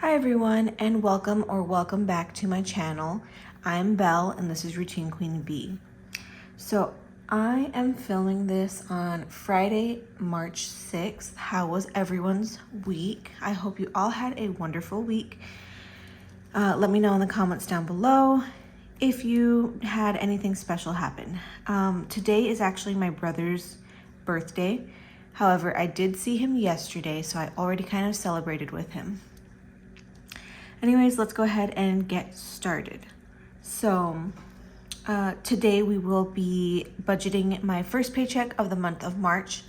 Hi everyone, and welcome back to my channel. I'm Belle and this is Routine Queen Bee. So I am filming this on Friday, March 6th. How was everyone's week? I hope you all had a wonderful week. Let me know in the comments down below if you had anything special happen. Today is actually my brother's birthday. However, I did see him yesterday, so I already kind of celebrated with him. Anyways, let's go ahead and get started. So today we will be budgeting my first paycheck of the month of March.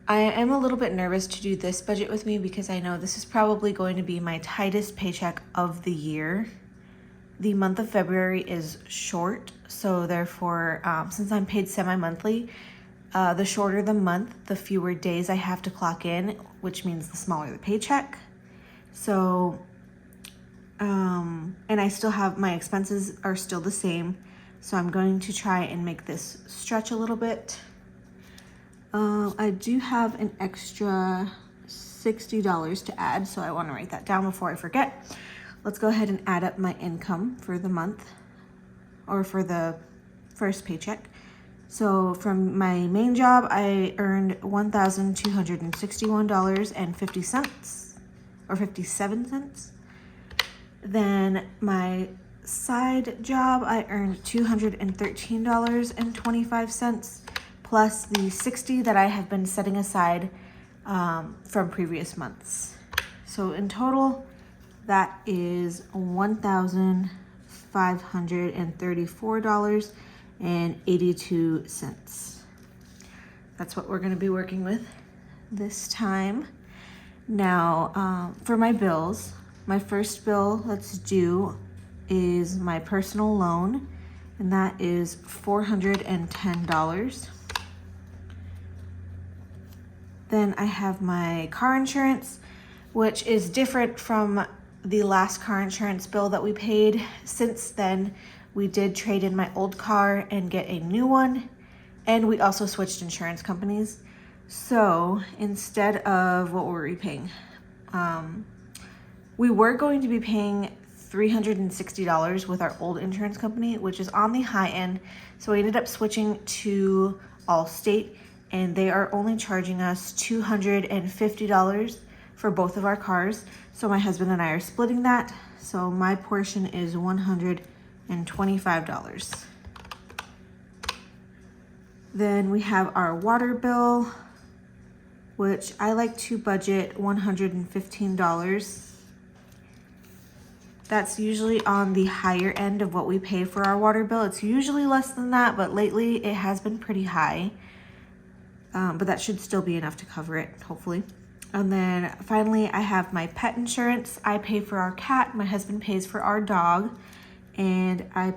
I am a little bit nervous to do this budget with me because I know this is probably going to be my tightest paycheck of the year. The month of February is short, so therefore, since I'm paid semi-monthly, the shorter the month, the fewer days I have to clock in, which means the smaller the paycheck. So and I still have, my expenses are still the same. So I'm going to try and make this stretch a little bit. I do have an extra $60 to add, so I want to write that down before I forget. Let's go ahead and add up my income for the month, or for the first paycheck. So from my main job, I earned $1,261.50 or 57 cents. Then my side job, I earned $213.25 plus the $60 that I have been setting aside from previous months. So in total, that is $1,534.82. That's what we're going to be working with this time. Now, for my bills, my first bill that's due is my personal loan, and that is $410. Then I have my car insurance, which is different from the last car insurance bill that we paid. Since then, we did trade in my old car and get a new one, and we also switched insurance companies. So instead of, what were we paying? We were going to be paying $360 with our old insurance company, which is on the high end. So we ended up switching to Allstate, and they are only charging us $250 for both of our cars. So my husband and I are splitting that. So my portion is $125. Then we have our water bill, which I like to budget $115. That's usually on the higher end of what we pay for our water bill. It's usually less than that, but lately it has been pretty high. But that should still be enough to cover it, hopefully. And then finally, I have my pet insurance. I pay for our cat, my husband pays for our dog, and I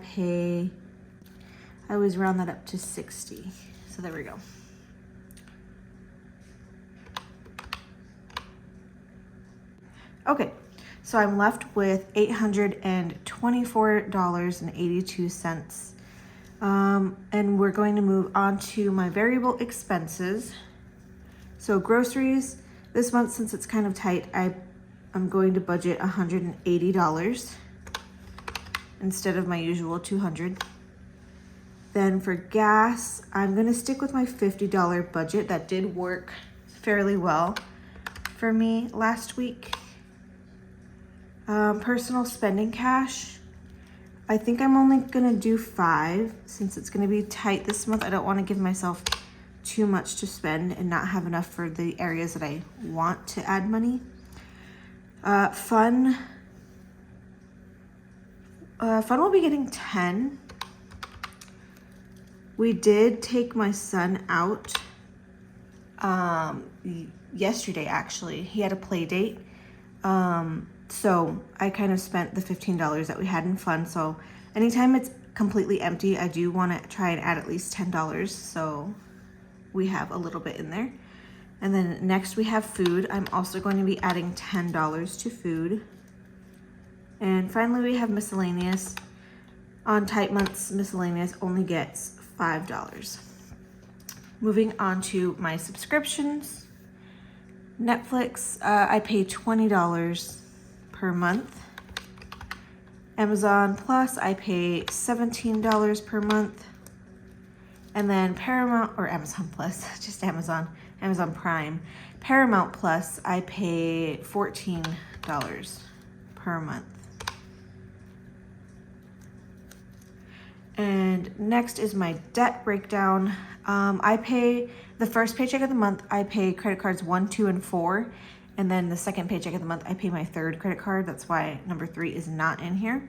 always round that up to 60. So there we go. Okay. So I'm left with $824.82. And we're going to move on to my variable expenses. So groceries, this month, since it's kind of tight, I'm going to budget $180 instead of my usual $200. Then for gas, I'm gonna stick with my $50 budget. That did work fairly well for me last week. Personal spending cash, I think I'm only gonna do 5 since it's gonna be tight this month. I don't want to give myself too much to spend and not have enough for the areas that I want to add money. Fun will be getting 10. We did take my son out yesterday, actually. He had a play date. So I kind of spent the $15 that we had in fun. So anytime it's completely empty, I do want to try and add at least $10. So we have a little bit in there. And then next we have food. I'm also going to be adding $10 to food. And finally we have miscellaneous. On tight months, miscellaneous only gets $5. Moving on to my subscriptions. Netflix, I pay $20 per month. Amazon Plus, I pay $17 per month. And then Paramount, or Amazon Plus, just Amazon Prime. Paramount Plus, I pay $14 per month. And next is my debt breakdown. I pay the first paycheck of the month, I pay credit cards 1, 2, and 4. And then the second paycheck of the month, I pay my third credit card. That's why number 3 is not in here.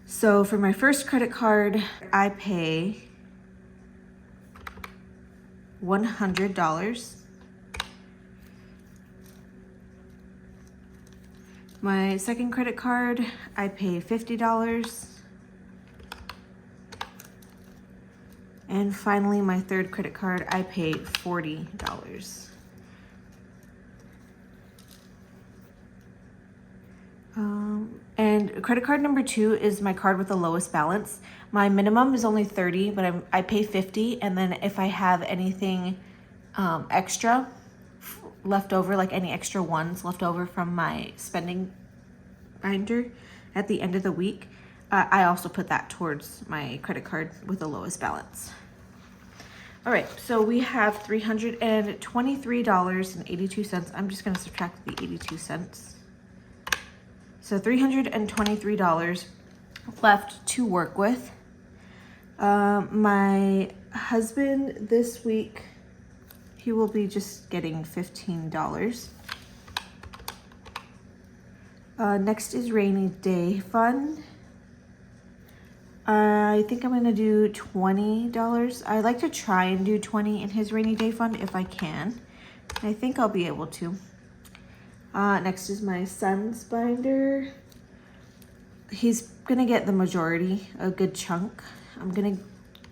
So for my first credit card, I pay $100. My second credit card, I pay $50. And finally, my third credit card, I pay $40. And credit card number 2 is my card with the lowest balance. My minimum is only $30, but I pay $50. And then if I have anything extra left over, like any extra ones left over from my spending binder at the end of the week, I also put that towards my credit card with the lowest balance. All right, so we have $323.82. I'm just gonna subtract the 82 cents. So $323 left to work with. My husband this week, he will be just getting $15. Next is rainy day fund. I think I'm gonna do $20. I like to try and do 20 in his rainy day fund if I can. I think I'll be able to. Next is my son's binder. He's gonna get the majority, a good chunk. I'm gonna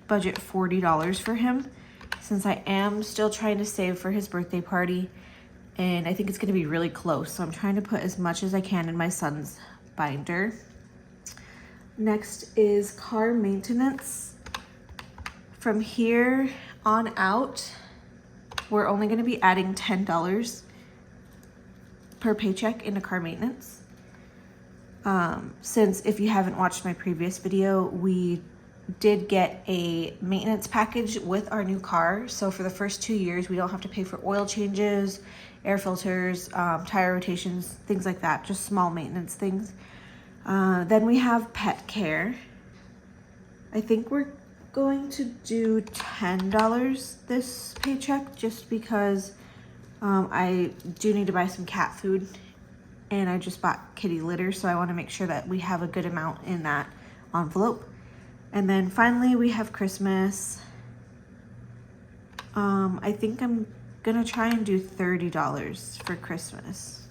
budget $40 for him since I am still trying to save for his birthday party, and I think it's gonna be really close. So I'm trying to put as much as I can in my son's binder. Next is car maintenance. From here on out, we're only gonna be adding $10 per paycheck into car maintenance. Since if you haven't watched my previous video, we did get a maintenance package with our new car. So for the first 2 years, we don't have to pay for oil changes, air filters, tire rotations, things like that, just small maintenance things. Then we have pet care. I think we're going to do $10 this paycheck just because I do need to buy some cat food, and I just bought kitty litter, so I want to make sure that we have a good amount in that envelope. And then finally we have Christmas. I think I'm gonna try and do $30 for Christmas.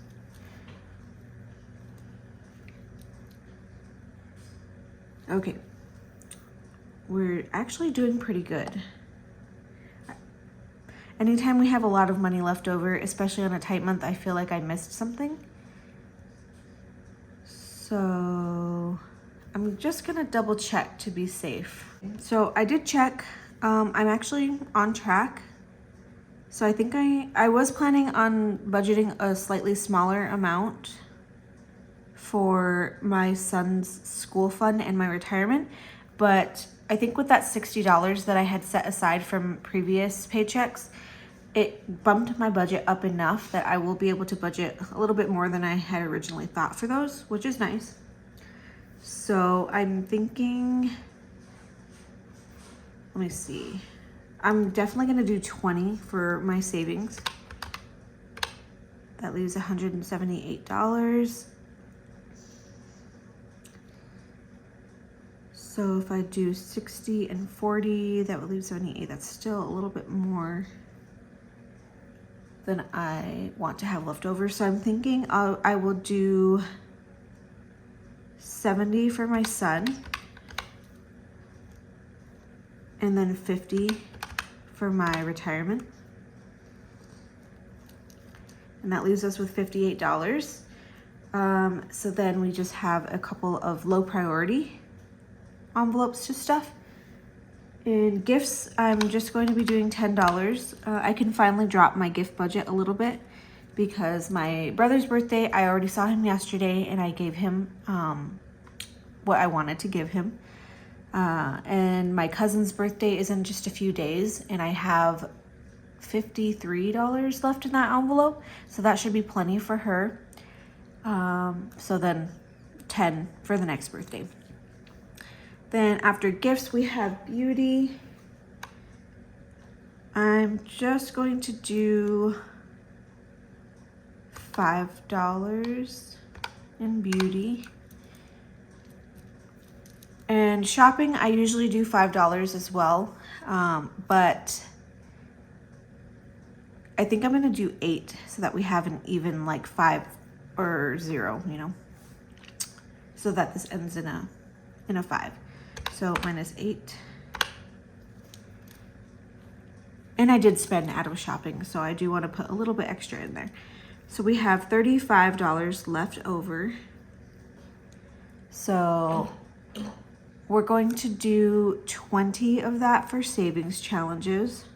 Okay, we're actually doing pretty good. Anytime we have a lot of money left over, especially on a tight month, I feel like I missed something. So I'm just gonna double check to be safe. So I did check, I'm actually on track. So I think I was planning on budgeting a slightly smaller amount for my son's school fund and my retirement, but I think with that $60 that I had set aside from previous paychecks, it bumped my budget up enough that I will be able to budget a little bit more than I had originally thought for those, which is nice. So I'm thinking, let me see. I'm definitely gonna do 20 for my savings. That leaves $178. So if I do 60 and 40, that would leave 78. That's still a little bit more than I want to have left over. So I'm thinking I will do 70 for my son, and then 50 for my retirement. And that leaves us with $58. So then we just have a couple of low priority envelopes to stuff. In gifts, I'm just going to be doing $10. I can finally drop my gift budget a little bit because my brother's birthday, I already saw him yesterday and I gave him what I wanted to give him. And my cousin's birthday is in just a few days and I have $53 left in that envelope. So that should be plenty for her. So then 10 for the next birthday. Then after gifts, we have beauty. I'm just going to do $5 in beauty. And shopping, I usually do $5 as well, but I think I'm gonna do 8 so that we have an even like 5 or 0, you know, so that this ends in a 5. So minus 8. And I did spend out of shopping, so I do want to put a little bit extra in there. So we have $35 left over. So we're going to do 20 of that for savings challenges.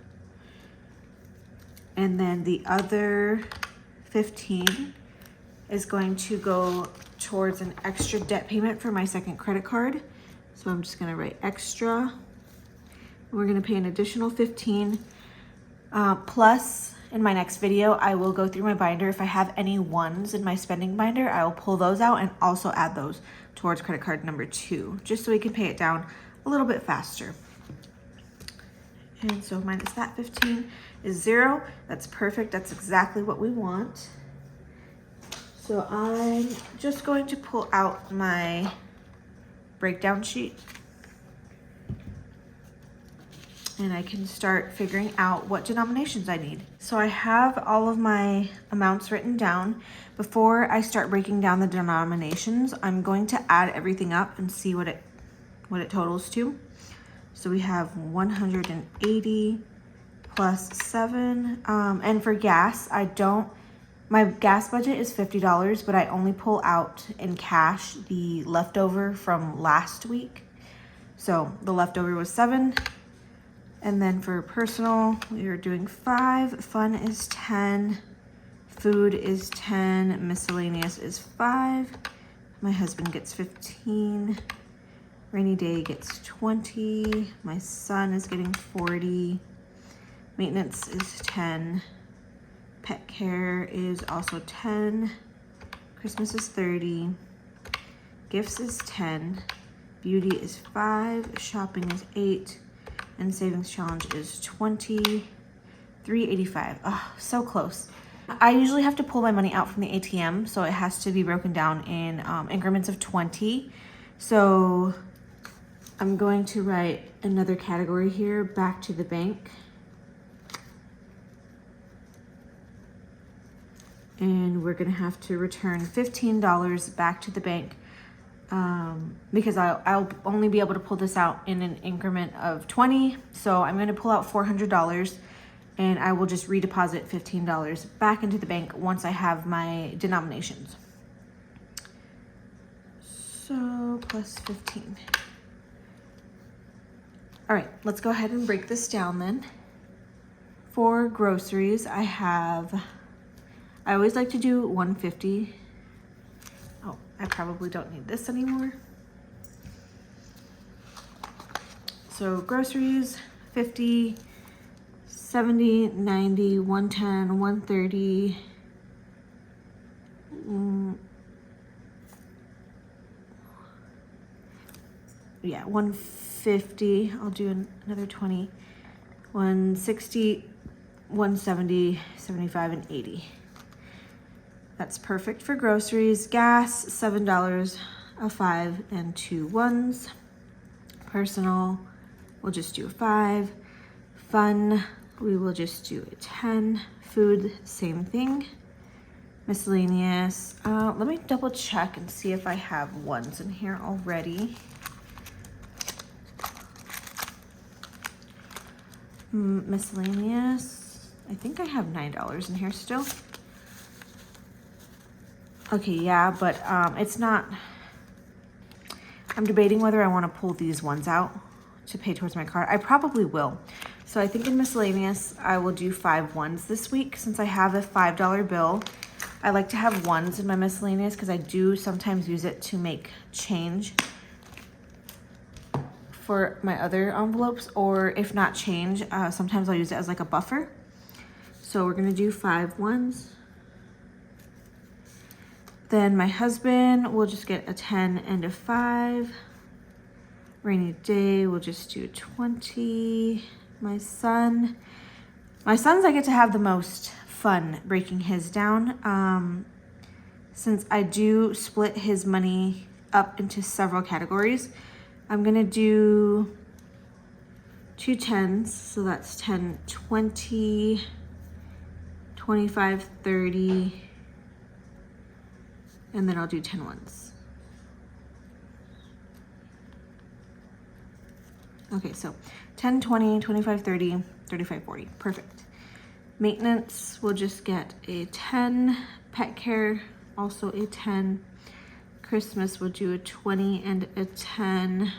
And then the other 15 is going to go towards an extra debt payment for my second credit card. So I'm just gonna write extra. We're gonna pay an additional 15. Plus, in my next video, I will go through my binder. If I have any ones in my spending binder, I will pull those out and also add those towards credit card number 2, just so we can pay it down a little bit faster. And so minus that 15 is 0. That's perfect. That's exactly what we want. So I'm just going to pull out my breakdown sheet. And I can start figuring out what denominations I need. So I have all of my amounts written down. Before I start breaking down the denominations, I'm going to add everything up and see what it totals to. So we have 180 plus 7. And for gas, my gas budget is $50, but I only pull out in cash the leftover from last week. So the leftover was 7. And then for personal, we are doing 5. Fun is 10. Food is 10. Miscellaneous is 5. My husband gets 15. Rainy day gets 20. My son is getting 40. Maintenance is 10. Pet care is also 10. Christmas is 30. Gifts is 10. Beauty is 5. Shopping is 8. And savings challenge is 20. 385. Oh, so close. I usually have to pull my money out from the ATM, so it has to be broken down in increments of 20. So I'm going to write another category here, back to the bank. And we're gonna have to return $15 back to the bank because I'll only be able to pull this out in an increment of 20. So I'm gonna pull out $400 and I will just redeposit $15 back into the bank once I have my denominations. So plus 15. All right, let's go ahead and break this down then. For groceries, I always like to do 150. Oh, I probably don't need this anymore. So groceries, 50, 70, 90, 110, 130. Yeah, 150. I'll do another 20. 160, 170, 75, and 80. That's perfect for groceries. Gas, $7, a 5 and 2 ones. Personal, we'll just do a 5. Fun, we will just do a 10. Food, same thing. Miscellaneous, let me double check and see if I have ones in here already. Miscellaneous, I think I have $9 in here still. Okay, yeah, but it's not, I'm debating whether I want to pull these ones out to pay towards my card. I probably will. So So I think in miscellaneous, I will do 5 ones this week. Since I have a $5 bill, I like to have ones in my miscellaneous because I do sometimes use it to make change for my other envelopes, or if not change, sometimes I'll use it as like a buffer. So we're gonna do 5 ones. Then my husband will just get a 10 and a 5. Rainy day, we'll just do 20. My son's I get to have the most fun breaking his down. Since I do split his money up into several categories, I'm gonna do 2 10s, so that's 10, 20, 25, 30, and then I'll do 10 ones. Okay, so 10, 20, 25, 30, 35, 40, perfect. Maintenance, we'll just get a 10. Pet care, also a 10. Christmas, we'll do a 20 and a 10.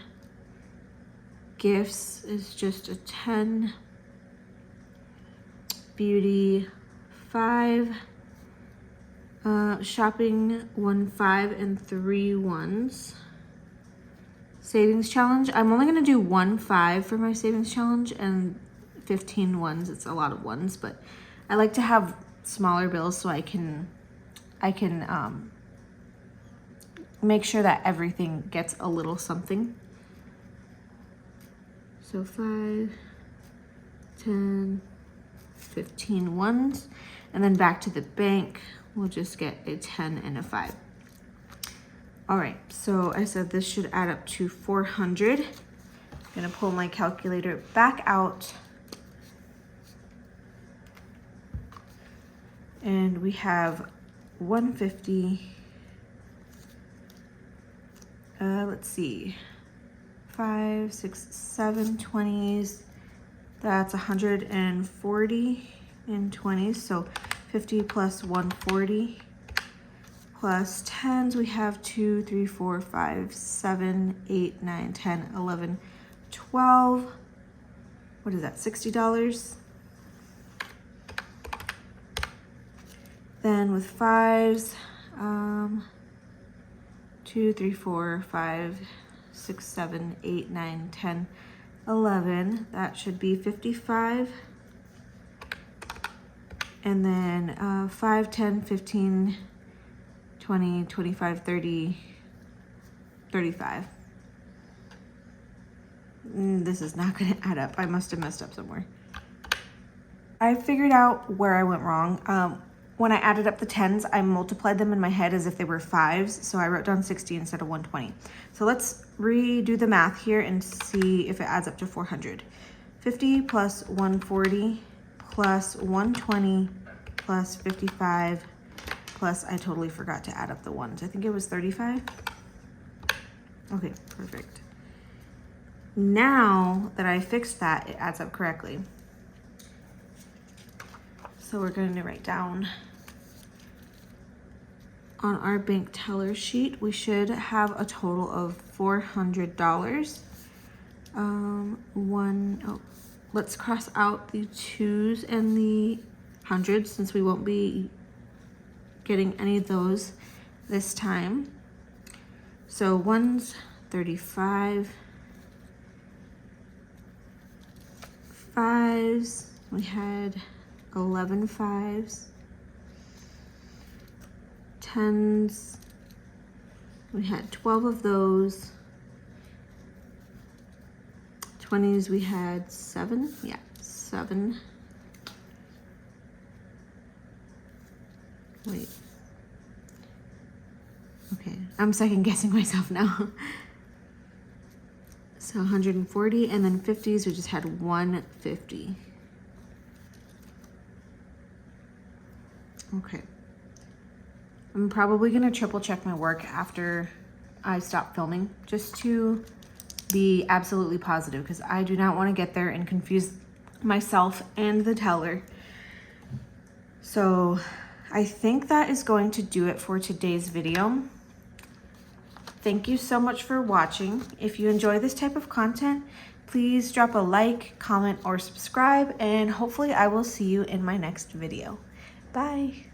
Gifts is just a 10. Beauty, 5. Shopping, 1 5 and 3 ones. Savings challenge, I'm only gonna do 1 5 for my savings challenge and 15 ones. It's a lot of ones, but I like to have smaller bills so I can make sure that everything gets a little something. So 5, 10, 15 ones, and then back to the bank, we'll just get a 10 and a 5. All right, so I said this should add up to 400. I'm gonna pull my calculator back out. And we have 150. Let's see, 5, 6, 7 20s. That's 140 in 20s. So 50 plus 140 plus 10s. We have 2, 3, 4, 5, 7, 8, 9, 10, 11, 12. What is that? $60. Then with 5s, 2, 3, 4, 5, 6, 7, 8, 9, 10, 11. That should be 55. And then 5, 10, 15, 20, 25, 30, 35. This is not gonna add up. I must have messed up somewhere. I figured out where I went wrong. When I added up the 10s, I multiplied them in my head as if they were 5s. So I wrote down 60 instead of 120. So let's redo the math here and see if it adds up to 400. 50 plus 140 plus 120 plus 55 plus, I totally forgot to add up the ones. I think it was 35. Okay, perfect. Now that I fixed that, it adds up correctly. So we're going to write down on our bank teller sheet, we should have a total of $400. Let's cross out the 2s and the 100s since we won't be getting any of those this time. So 1s, 35. 5s, we had 11 5s. 10s, we had 12 of those. 20s, we had 7. Yeah, 7. Wait. Okay, I'm second guessing myself now. So 140, and then 50s, we just had 150. Okay. I'm probably gonna triple check my work after I stop filming just to be absolutely positive because I do not want to get there and confuse myself and the teller. So I think that is going to do it for today's video. Thank you so much for watching. If you enjoy this type of content, Please drop a like, comment, or subscribe, and hopefully I will see you in my next video. Bye.